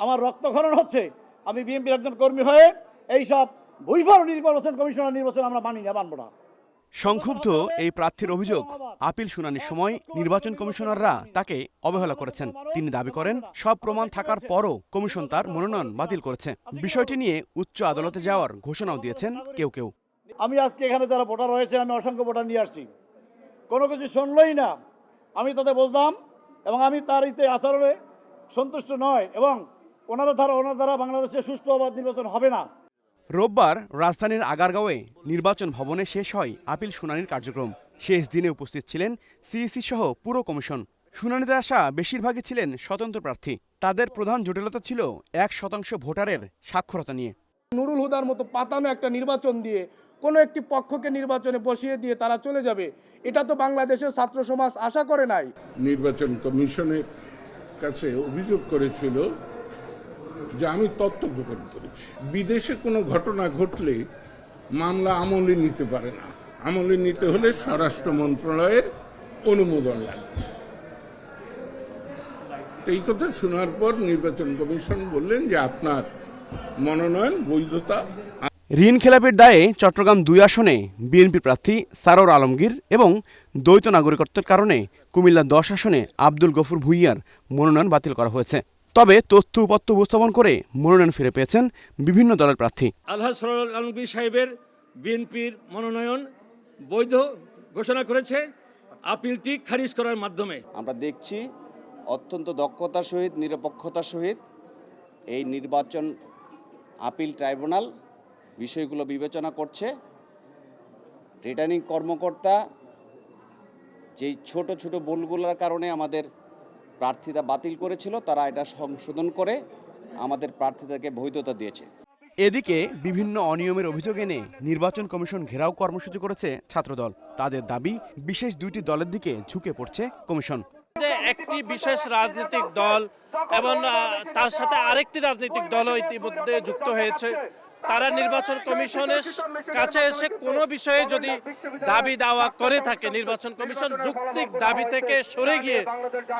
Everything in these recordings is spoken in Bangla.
আমার রক্তক্ষরণ হচ্ছে। আমি বিএনপির একজন কর্মী হয়ে এইসব বৈফল নির্বাচন কমিশনার নির্বাচন আমরা মানি না, মানব না। সংক্ষুব্ধ এই প্রার্থীর অভিযোগ, আপিল শুনানির সময় নির্বাচন কমিশনাররা তাকে অবহেলা করেছেন। তিনি দাবি করেন, সব প্রমাণ থাকার পরও কমিশন তার মনোনয়ন বাতিল করেছে। বিষয়টি নিয়ে উচ্চ আদালতে যাওয়ার ঘোষণাও দিয়েছেন কেউ কেউ। আমি আজকে এখানে যারা ভোটার রয়েছে, আমি অসংখ্য ভোটার নিয়ে আসছি, কোনো কিছু শুনলই না। আমি তাদের বুঝলাম এবং আমি তার ইতে আচরণে সন্তুষ্ট নয় এবং ওনার দ্বারা বাংলাদেশে সুষ্ঠু অবাধ নির্বাচন হবে না। রোববার রাজধানীর আগারগাঁওয়ে নির্বাচন ভবনে শেষ হয় আপিল শুনানির কার্যক্রম। শেষ দিনে উপস্থিত ছিলেন সিইসি সহ পুরো কমিশন। শুনানিতে আসা বেশিরভাগই ছিলেন স্বতন্ত্র প্রার্থী। তাদের প্রধান জটিলতা ছিল 1% ভোটারের সাক্ষরতা নিয়ে। নুরুল হুদার মতো পাতানো একটা নির্বাচন দিয়ে কোনো একটি পক্ষকে নির্বাচনে বসিয়ে দিয়ে তারা চলে যাবে, এটা তো বাংলাদেশের ছাত্র সমাজ আশা করে নাই। নির্বাচন কমিশনের কাছে অভিযোগ করেছিল যে আমি তথ্য গোপন করেছি। বিদেশে কোনো ঘটনা ঘটলে মামলা আমলে নিতে পারে না, আমলে নিতে হলে স্বরাষ্ট্র মন্ত্রণালয়ের অনুমোদন লাগবে। এই কথা শোনার পর নির্বাচন কমিশন বললেন যে আপনার মনোনয়ন বৈধতা। ঋণ খেলাপির দায়ে চট্টগ্রাম 2 আসনে বিএনপি প্রার্থী সারোয়ার আলমগীর এবং দ্বৈত নাগরিকত্বের কারণে কুমিল্লা 10 আসনে আব্দুল গফুর ভুঁইয়ার মনোনয়ন বাতিল করা হয়েছে। তবে তথ্য উপাত্ত উপস্থাপন করে মনোনয়ন ফিরে পেয়েছেন বিভিন্ন দলের প্রার্থী। আলহাজ সারোয়ার আলমগীর সাহেবের বিএনপির মনোনয়ন বৈধ ঘোষণা করেছে আপিলটি খারিজ করার মাধ্যমে। আমরা দেখছি অত্যন্ত দক্ষতার সহিত, নিরপেক্ষতার সহিত এই নির্বাচন আপিল ট্রাইব্যুনাল বিষয়গুলো বিবেচনা করছে। রিটার্নিং কর্মকর্তা যেই ছোট ছোট ভুলগুলোর কারণে আমাদের প্রার্থিতা বাতিল করেছিল, তারা এটা সংশোধন করে আমাদের প্রার্থিতাকে বৈধতা দিয়েছে। এদিকে বিভিন্ন অনিয়মের অভিযোগ এনে নির্বাচন কমিশন ঘেরাও কর্মসূচি করেছে ছাত্রদল। তাদের দাবি, বিশেষ 2টি দলের দিকে ঝুঁকে পড়ছে কমিশন। একটি বিশেষ রাজনৈতিক দল এবং তার সাথে আরেকটি রাজনৈতিক দলও ইতিমধ্যে যুক্ত হয়েছে। তারা নির্বাচন কমিশনের কাছে এসে কোনো বিষয়ে যদি দাবি দাওয়া করে থাকে, নির্বাচন কমিশন যৌক্তিক দাবি থেকে সরে গিয়ে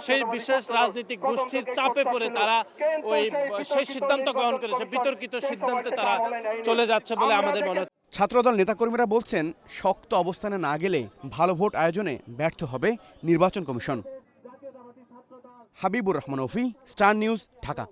সেই বিশেষ রাজনৈতিক গোষ্ঠীর চাপে পড়ে তারা সেই সিদ্ধান্ত গ্রহণ করেছে। বিতর্কিত সিদ্ধান্তে তারা চলে যাচ্ছে বলে আমাদের মনে হচ্ছে। ছাত্রদল নেতাকর্মীরা বলছেন, শক্ত অবস্থানে না গেলে ভালো ভোট আয়োজনে ব্যর্থ হবে নির্বাচন কমিশন। হাবিবুর রহমান অফি, স্টার নিউজ, ঢাকা।